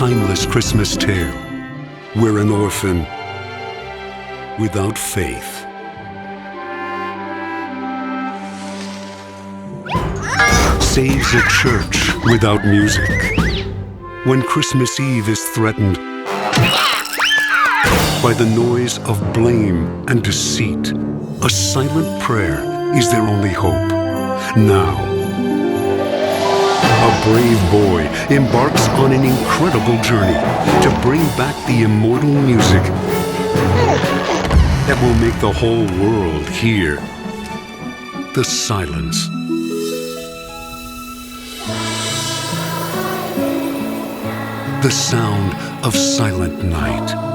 timeless Christmas tale where an orphan without faith saves a church without music. When Christmas Eve is threatened by the noise of blame and deceit, a silent prayer is their only hope. Now, a brave boy embarks on an incredible journey to bring back the immortal music that will make the whole world hear the silence. The sound of silent night.